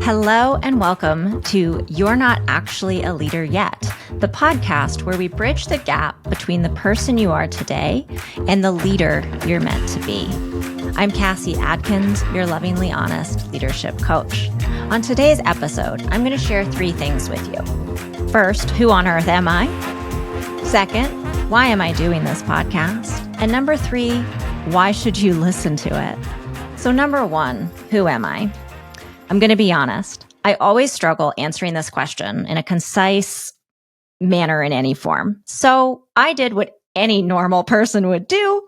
Hello and welcome to You're Not Actually a Leader Yet, the podcast where we bridge the gap between the person you are today and the leader you're meant to be. I'm Cassie Adkins, your lovingly honest leadership coach. On today's episode, I'm going to share 3 things with you. First, who on earth am I? Second, why am I doing this podcast? And number 3, why should you listen to it? So number 1, who am I? I'm going to be honest. I always struggle answering this question in a concise manner in any form. So I did what any normal person would do,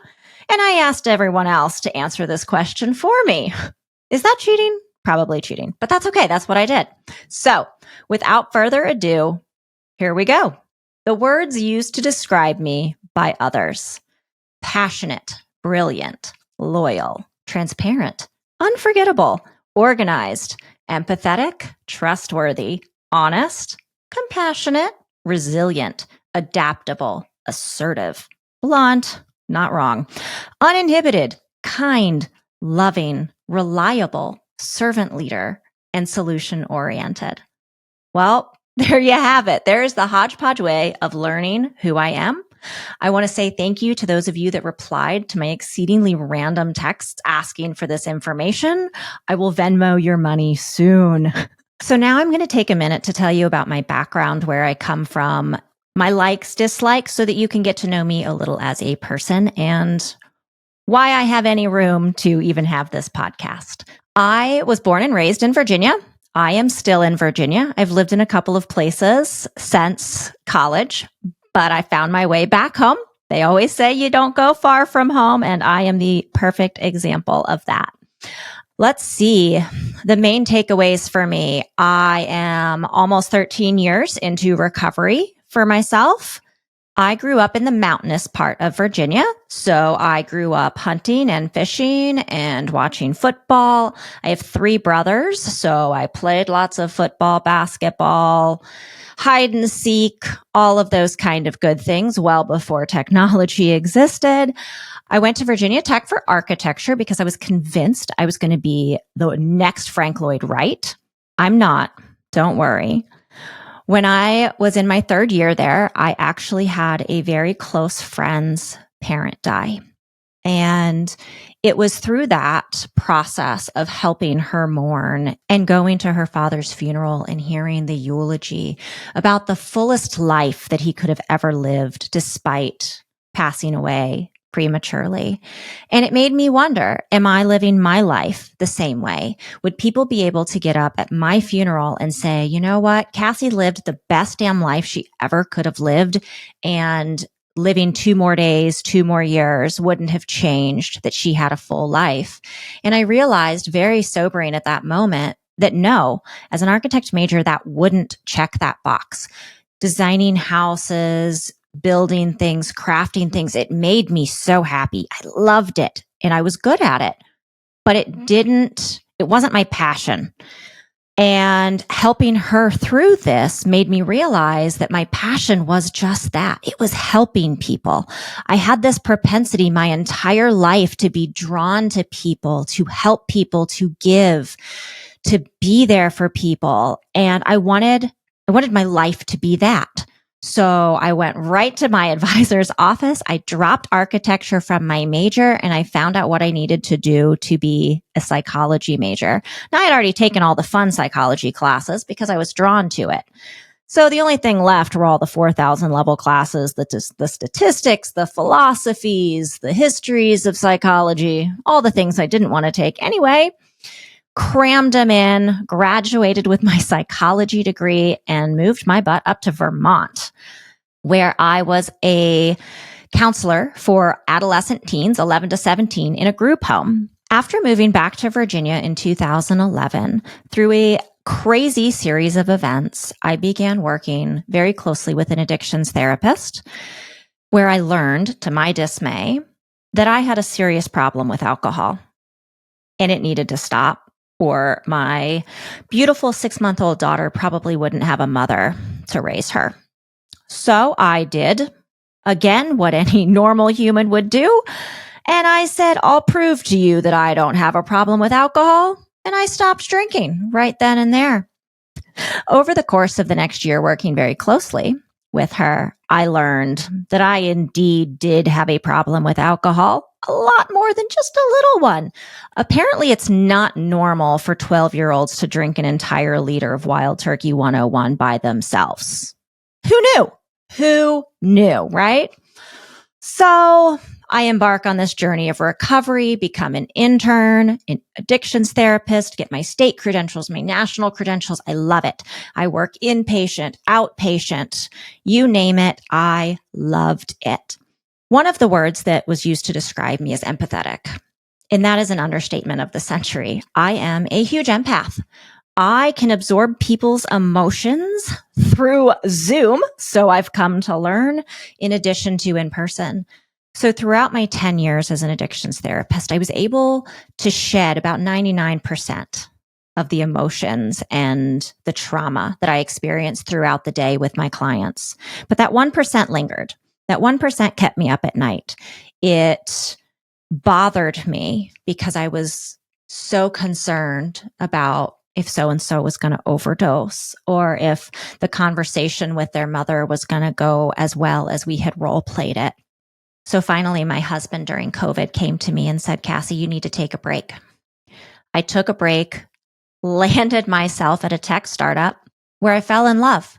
and I asked everyone else to answer this question for me. Is that cheating? Probably cheating, but that's okay. That's what I did. So without further ado, here we go. The words used to describe me by others: passionate, brilliant, loyal, transparent, unforgettable, organized, empathetic, trustworthy, honest, compassionate, resilient, adaptable, assertive, blunt, not wrong, uninhibited, kind, loving, reliable, servant leader, and solution-oriented. Well, there you have it. There's the hodgepodge way of learning who I am. I want to say thank you to those of you that replied to my exceedingly random texts asking for this information. I will Venmo your money soon. So now I'm going to take a minute to tell you about my background, where I come from, my likes, dislikes, so that you can get to know me a little as a person and why I have any room to even have this podcast. I was born and raised in Virginia. I am still in Virginia. I've lived in a couple of places since college, but I found my way back home. They always say you don't go far from home, and I am the perfect example of that. Let's see. The main takeaways for me: I am almost 13 years into recovery for myself. I grew up in the mountainous part of Virginia, so I grew up hunting and fishing and watching football. I have 3 brothers, so I played lots of football, basketball, hide and seek, all of those kind of good things well before technology existed. I went to Virginia Tech for architecture because I was convinced I was going to be the next Frank Lloyd Wright. I'm not. Don't worry. When I was in my 3rd year there, I actually had a very close friend's parent die. And it was through that process of helping her mourn and going to her father's funeral and hearing the eulogy about the fullest life that he could have ever lived despite passing away prematurely. And it made me wonder, am I living my life the same way? Would people be able to get up at my funeral and say, you know what, Cassie lived the best damn life she ever could have lived, and living 2 more days, 2 more years wouldn't have changed that she had a full life? And I realized very sobering at that moment that no, as an architect major, that wouldn't check that box. Designing houses, building things, crafting things, it made me so happy. I loved it and I was good at it, but it wasn't my passion. And helping her through this made me realize that my passion was just that. It was helping people. I had this propensity my entire life to be drawn to people, to help people, to give, to be there for people. And I wanted my life to be that. So I went right to my advisor's office. I dropped architecture from my major and I found out what I needed to do to be a psychology major. Now, I had already taken all the fun psychology classes because I was drawn to it. So the only thing left were all the 4,000 level classes, the statistics, the philosophies, the histories of psychology, all the things I didn't want to take anyway. Crammed them in, graduated with my psychology degree, and moved my butt up to Vermont, where I was a counselor for adolescent teens, 11 to 17, in a group home. After moving back to Virginia in 2011, through a crazy series of events, I began working very closely with an addictions therapist, where I learned, to my dismay, that I had a serious problem with alcohol, and it needed to stop, or my beautiful 6-month-old daughter probably wouldn't have a mother to raise her. So I did, again, what any normal human would do. And I said, I'll prove to you that I don't have a problem with alcohol. and I stopped drinking right then and there. Over the course of the next year, working very closely with her, I learned that I indeed did have a problem with alcohol, a lot more than just a little one. Apparently, it's not normal for 12-year-olds to drink an entire liter of Wild Turkey 101 by themselves. Who knew? Who knew, right? So I embark on this journey of recovery, become an intern, an addictions therapist, get my state credentials, my national credentials. I love it. I work inpatient, outpatient, you name it. I loved it. One of the words that was used to describe me is empathetic. And that is an understatement of the century. I am a huge empath. I can absorb people's emotions through Zoom, so I've come to learn, in addition to in person. So throughout my 10 years as an addictions therapist, I was able to shed about 99% of the emotions and the trauma that I experienced throughout the day with my clients. But that 1% lingered. That 1% kept me up at night. It bothered me because I was so concerned about if so-and-so was going to overdose or if the conversation with their mother was going to go as well as we had role played it. So finally, my husband during COVID came to me and said, Cassie, you need to take a break. I took a break, landed myself at a tech startup where I fell in love.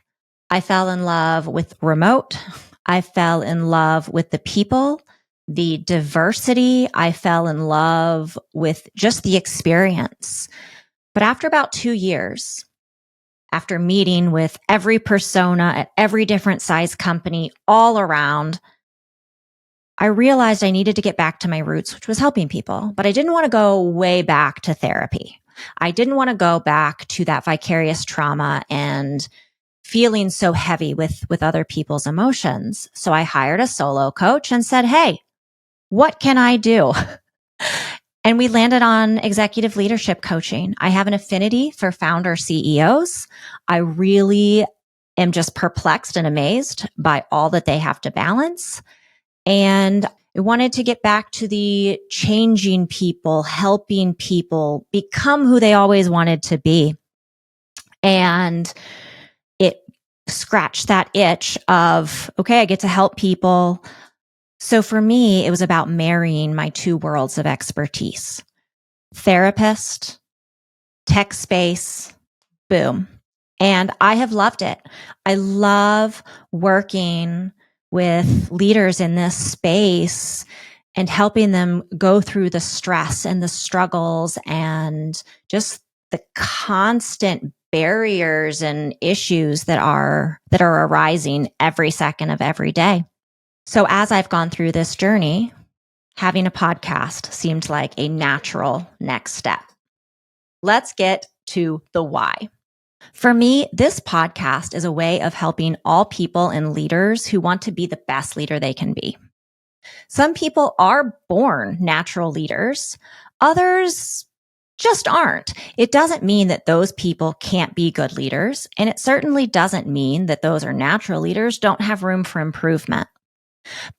I fell in love with remote. I fell in love with the people, the diversity. I fell in love with just the experience. But after about 2 years, after meeting with every persona at every different size company all around, I realized I needed to get back to my roots, which was helping people. But I didn't want to go way back to therapy. I didn't want to go back to that vicarious trauma and feeling so heavy with other people's emotions. So I hired a solo coach and said, hey, what can I do? And we landed on executive leadership coaching. I have an affinity for founder CEOs. I really am just perplexed and amazed by all that they have to balance. And I wanted to get back to the changing people, helping people become who they always wanted to be. And it scratched that itch of, okay, I get to help people. So for me, it was about marrying my two worlds of expertise. Therapist, tech space, boom. And I have loved it. I love working with leaders in this space and helping them go through the stress and the struggles and just the constant barriers and issues that are arising every second of every day. So as I've gone through this journey, having a podcast seemed like a natural next step. Let's get to the why. For me, this podcast is a way of helping all people and leaders who want to be the best leader they can be. Some people are born natural leaders. Others just aren't. It doesn't mean that those people can't be good leaders. And it certainly doesn't mean that those are natural leaders don't have room for improvement.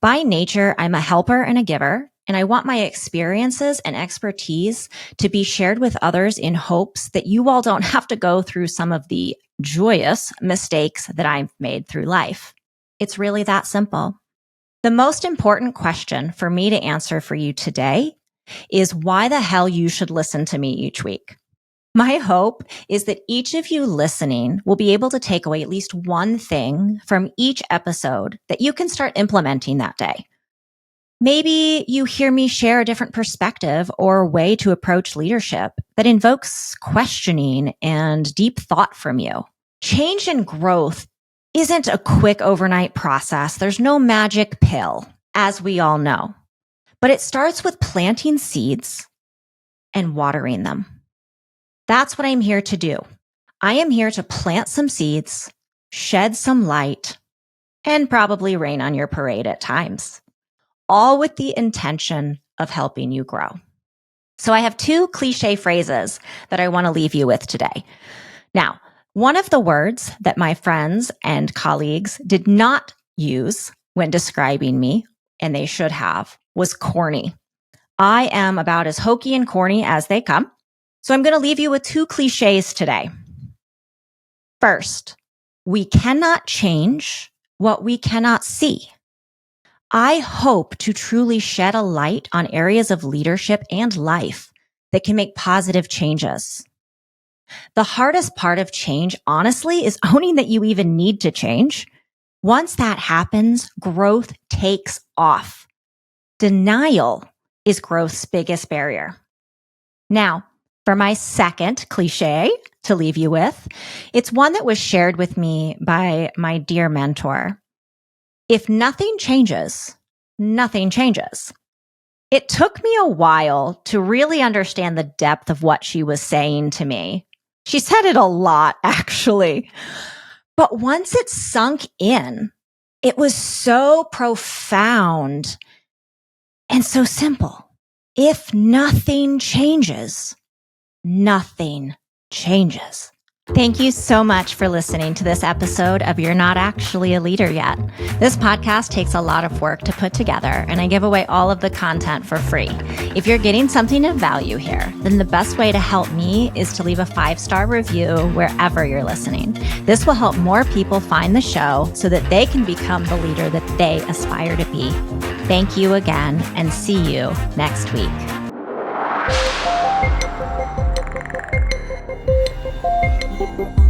By nature, I'm a helper and a giver, and I want my experiences and expertise to be shared with others in hopes that you all don't have to go through some of the joyous mistakes that I've made through life. It's really that simple. The most important question for me to answer for you today is why the hell you should listen to me each week. My hope is that each of you listening will be able to take away at least one thing from each episode that you can start implementing that day. Maybe you hear me share a different perspective or way to approach leadership that invokes questioning and deep thought from you. Change and growth isn't a quick overnight process. There's no magic pill, as we all know. But it starts with planting seeds and watering them. That's what I'm here to do. I am here to plant some seeds, shed some light, and probably rain on your parade at times, all with the intention of helping you grow. So I have two cliche phrases that I want to leave you with today. Now, one of the words that my friends and colleagues did not use when describing me, and they should have, was corny. I am about as hokey and corny as they come. So I'm going to leave you with 2 cliches today. First, we cannot change what we cannot see. I hope to truly shed a light on areas of leadership and life that can make positive changes. The hardest part of change, honestly, is owning that you even need to change. Once that happens, growth takes off. Denial is growth's biggest barrier. Now, for my second cliche to leave you with, it's one that was shared with me by my dear mentor. If nothing changes, nothing changes. It took me a while to really understand the depth of what she was saying to me. She said it a lot, actually. But once it sunk in, it was so profound and so simple. If nothing changes, nothing changes. Thank you so much for listening to this episode of You're Not Actually a Leader Yet. This podcast takes a lot of work to put together, and I give away all of the content for free. If you're getting something of value here, then the best way to help me is to leave a 5-star review wherever you're listening. This will help more people find the show so that they can become the leader that they aspire to be. Thank you again, and see you next week. Thank you.